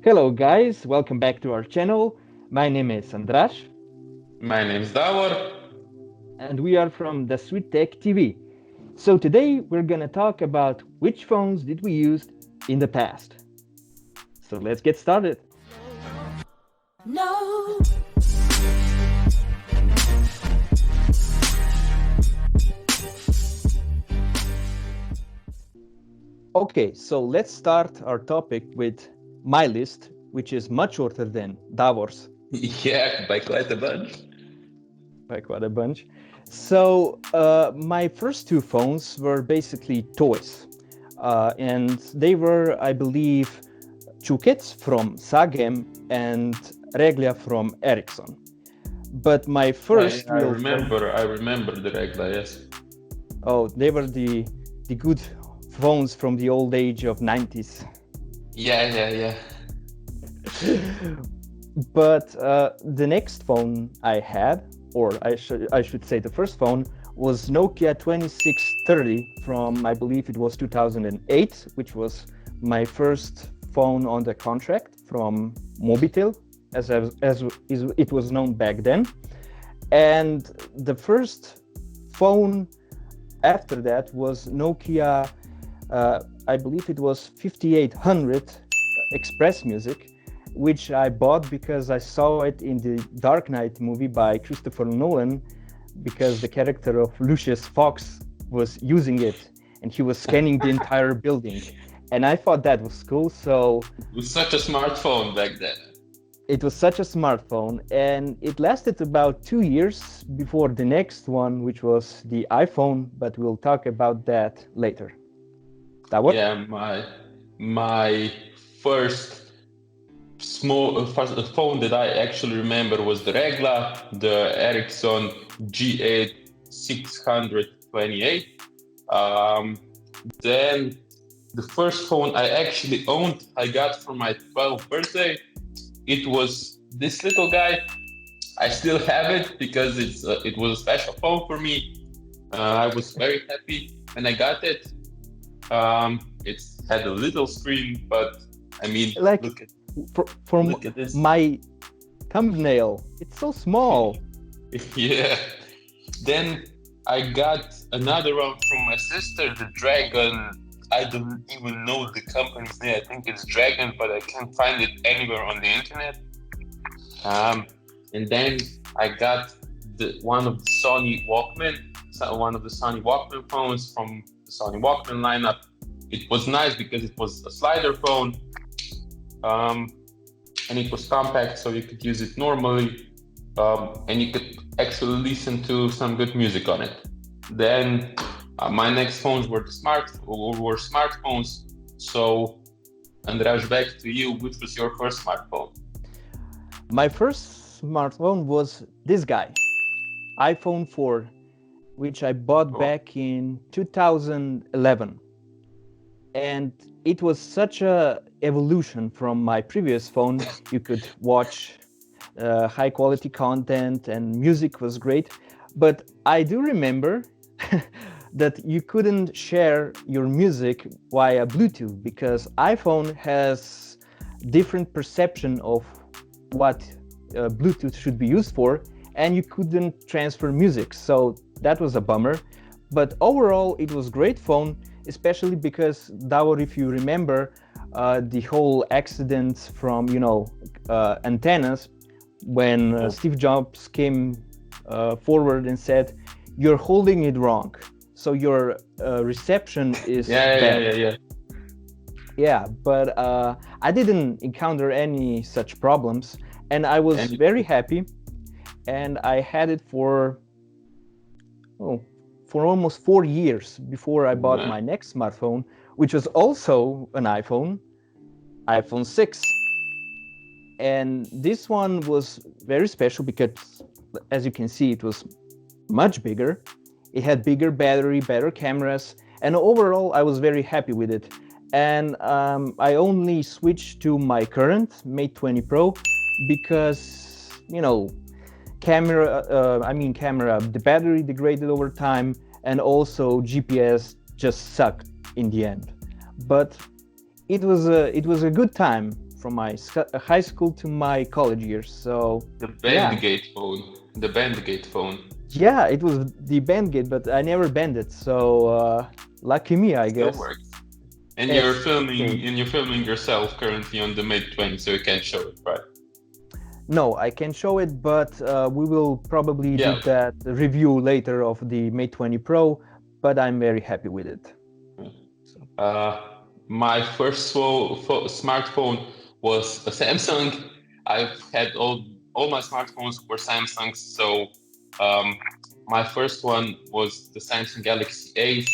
Hello, guys. Welcome back to our channel. My name is Andras, My name's Davor. and we are from the Sweet Tech TV. So today we're gonna talk about which phones did we use in the past. So let's get started. No. Okay, so let's start our topic with my list, which is much shorter than Davor's Yeah, by quite a bunch. by quite a bunch. So my first two phones were basically toys, and they were, I believe, Chukets from Sagem and Reglia from Ericsson. But my I, first I real phone, remember. I remember the Regla. Yes. oh, they were the good phones from the old age of 90s. Yeah. But the next phone I had, or I should say the first phone, was Nokia 2630 from, I believe it was 2008, which was my first phone on the contract from Mobitel, as it was known back then. And the first phone after that was Nokia, I believe it was 5800 Express Music, which I bought because I saw it in the Dark Knight movie by Christopher Nolan, because the character of Lucius Fox was using it and he was scanning the entire building. And I thought that was cool. So It was such a smartphone back then. it was such a smartphone, and it lasted about 2 years before the next one, which was the iPhone, but we'll talk about that later. Davor? Yeah, my first first phone that I actually remember was the Regla, the Ericsson G8 628. Then the first phone I actually owned, I got for my 12th birthday. It was this little guy. I still have it because it was a special phone for me. I was very happy when I got it. It had a little screen, but I mean, Like, from look at this. my thumbnail, it's so small. Yeah. Then I got another one from my sister, the Dragon. I don't even know the company's name. I think it's Dragon, but I can't find it anywhere on the internet. And then I got one of the Sony Walkman, one of the Sony Walkman phones from the Sony Walkman lineup. It was nice because it was a slider phone, and it was compact, so you could use it normally, and you could actually listen to some good music on it. Then my next phones were smartphones. So, Andras, back to you. Which was your first smartphone? My first smartphone was this guy, iPhone 4, which I bought Oh. back in 2011. And it was such a evolution from my previous phone. You could watch high quality content and music was great. But I do remember that you couldn't share your music via Bluetooth because iPhone has different perception of what Bluetooth should be used for, and you couldn't transfer music. So that was a bummer. But overall, it was great phone, especially because, Davor, if you remember, the whole accident from antennas when Steve Jobs came forward and said, "You're holding it wrong, so your reception is bad." Yeah. Yeah, but I didn't encounter any such problems, and I was And very happy. And I had it for almost 4 years before I bought my next smartphone, which was also an iPhone 6. And this one was very special because, as you can see, it was much bigger. It had bigger battery, better cameras, and overall, I was very happy with it. And I only switched to my current Mate 20 Pro because, camera, the battery degraded over time, and also GPS just sucked in the end. But it was a good time from my high school to my college years. So The Bandgate phone. The Bandgate phone. yeah, it was the Bandgate, but I never banned it. So lucky me, I Still guess. works. And Yes, you're filming Yourself currently on the Mate 20, so you can't show it, right? No, I can show it, but we will probably do that review later of the Mate 20 Pro. But I'm very happy with it. My first smartphone was a Samsung. I've had all my smartphones were Samsungs. So my first one was the Samsung Galaxy Ace.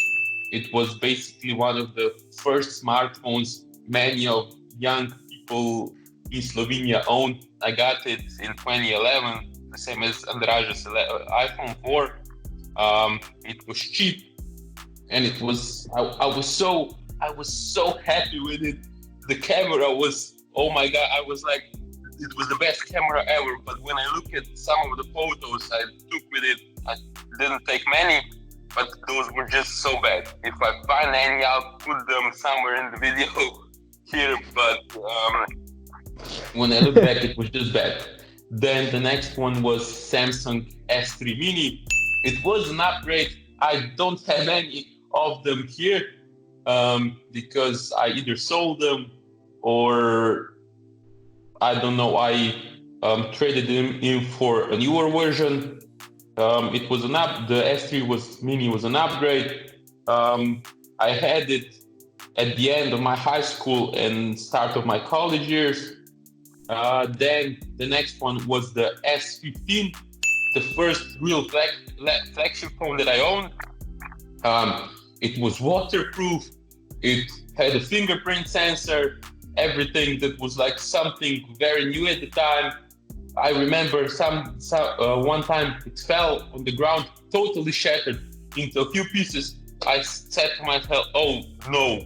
It was basically one of the first smartphones many of young people in Slovenia owned. I got it in 2011, the same as Andraž's iPhone 4. It was cheap, and it was I was so happy with it. The camera was, oh my god, I was like, it was the best camera ever. But when I look at some of the photos I took with it, I didn't take many, but those were just so bad. If I find any, I'll put them somewhere in the video here, but when I look back, it was just bad. Then the next one was Samsung S3 Mini. It was an upgrade. I don't have any of them here because I either sold them or I don't know, I traded them in for a newer version. It was the S3 Mini was an upgrade. I had it at the end of my high school and start of my college years. Then the next one was the S15, the first real flagship phone that I owned. It was waterproof. It had a fingerprint sensor, everything that was like something very new at the time. I remember one time it fell on the ground, totally shattered into a few pieces. I said to myself, oh no,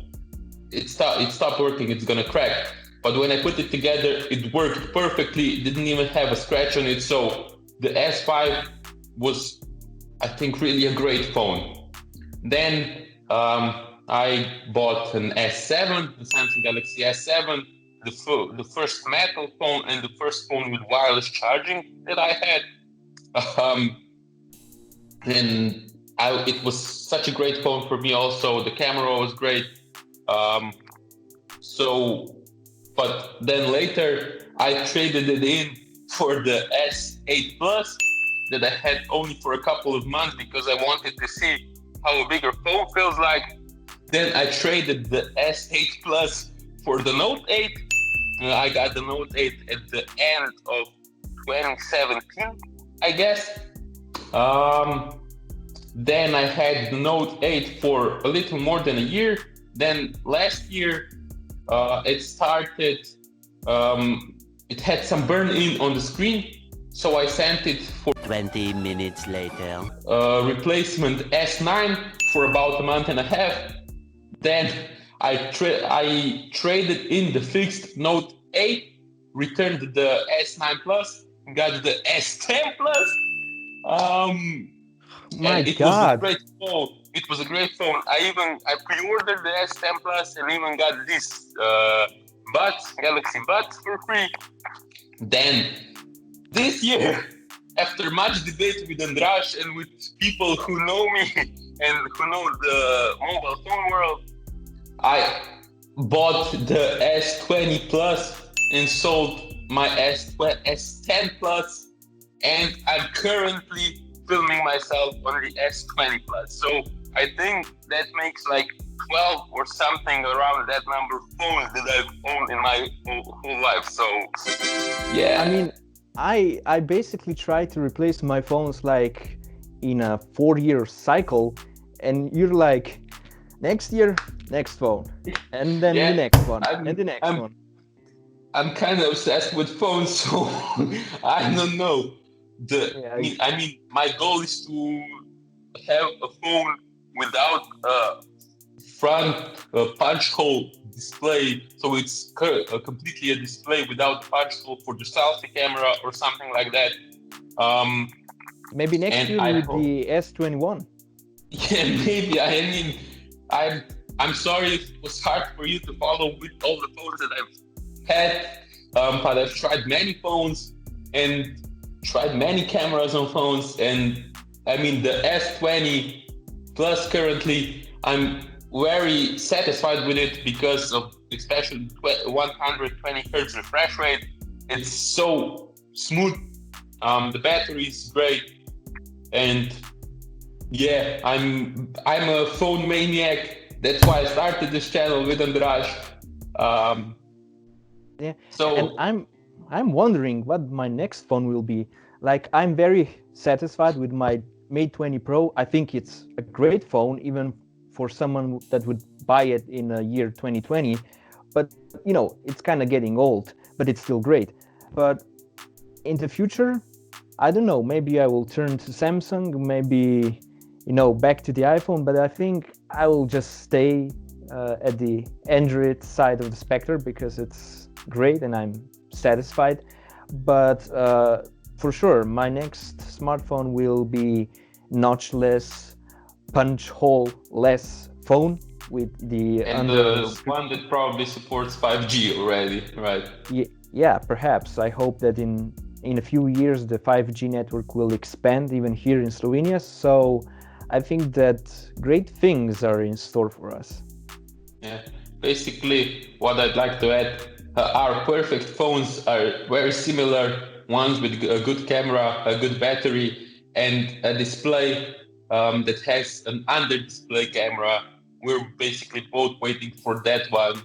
it stopped working, it's gonna crack. But when I put it together, it worked perfectly. It didn't even have a scratch on it. So the S5 was, I think, really a great phone. Then I bought an S7, the Samsung Galaxy S7, the first metal phone and the first phone with wireless charging that I had. It was such a great phone for me also. The camera was great. But then later I traded it in for the S8 Plus that I had only for a couple of months because I wanted to see how a bigger phone feels like. Then I traded the S8 Plus for the Note 8. I got the Note 8 at the end of 2017, I guess. Then I had the Note 8 for a little more than a year. Then last year, it started, it had some burn-in on the screen, so I sent it for 20 minutes later. Replacement S9 for about a month and a half. Then I traded in the fixed Note 8, returned the S9 Plus, got the S10 Plus. My God. Was a great phone. It was a great phone. I pre-ordered the S10 Plus and even got this Galaxy Buds for free. Then this year, after much debate with Andraž and with people who know me and who know the mobile phone world, I bought the S20 Plus and sold my S10 Plus, and I'm currently filming myself on the S20 Plus. So I think that makes like 12 or something around that number of phones that I've owned in my whole life. So yeah. I mean, I basically try to replace my phones like in a 4-year cycle, and you're like, next year, next phone, and then the next one, and the next one. I'm kind of obsessed with phones, so I don't know. I mean, my goal is to have a phone without a front punch hole display, so it's completely a display without a punch hole for the selfie camera or something like that. Maybe next year with the S21. Yeah, maybe. I mean, I'm sorry if it was hard for you to follow with all the phones that I've had, but I've tried many phones and tried many cameras on phones. And I mean, the S20 Plus currently, I'm very satisfied with it because of especially 120 hertz refresh rate. It's so smooth. The battery is great, and yeah, I'm a phone maniac. That's why I started this channel with Andraj. Um, Yeah, and so I'm wondering what my next phone will be. Like I'm very satisfied with my Mate 20 Pro. I think it's a great phone, even for someone that would buy it in a year 2020. But you know, it's kind of getting old, but it's still great. But in the future, I don't know. Maybe I will turn to Samsung. Maybe back to the iPhone. But I think I will just stay at the Android side of the spectrum because it's great and I'm satisfied. But for sure, my next smartphone will be notchless, punch hole less phone with the and under. the one that probably supports 5G already, right? Yeah, perhaps. I hope that in a few years the 5G network will expand even here in Slovenia. So I think that great things are in store for us. Yeah. Basically, what I'd like to add, our perfect phones are very similar. Ones with a good camera, a good battery, and a display that has an under-display camera. We're basically both waiting for that one.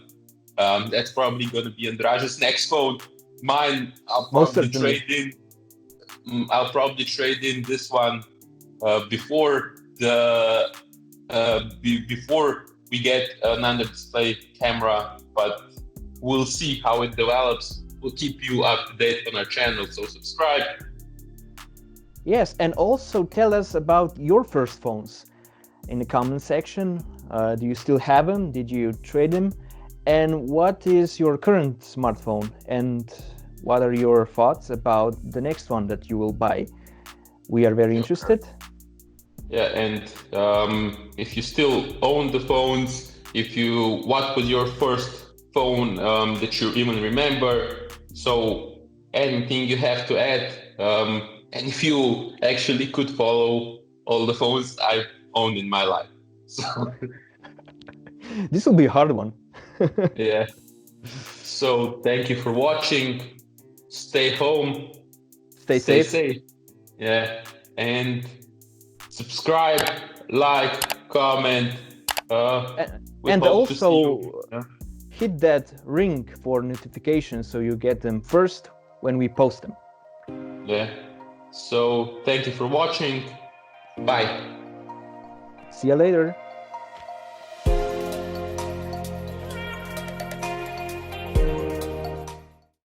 That's probably going to be Andraj's next phone. Mine, Most certainly. I'll probably trade in this one before before we get an under display camera, but we'll see how it develops. We'll keep you up to date on our channel, so subscribe. Yes, and also tell us about your first phones in the comment section. Do you still have them? Did you trade them? And what is your current smartphone? And what are your thoughts about the next one that you will buy? We are very interested. Yeah, and if you still own the phones, what was your first phone that you even remember? So anything you have to add, and if you actually could follow all the phones I've owned in my life. So This will be a hard one. yeah. So thank you for watching. Stay home. Stay Stay safe. safe. Yeah, and subscribe, like, comment. We And hope to see also you. hit that ring for notifications so you get them first when we post them. Yeah. So thank you for watching. Bye. See you later.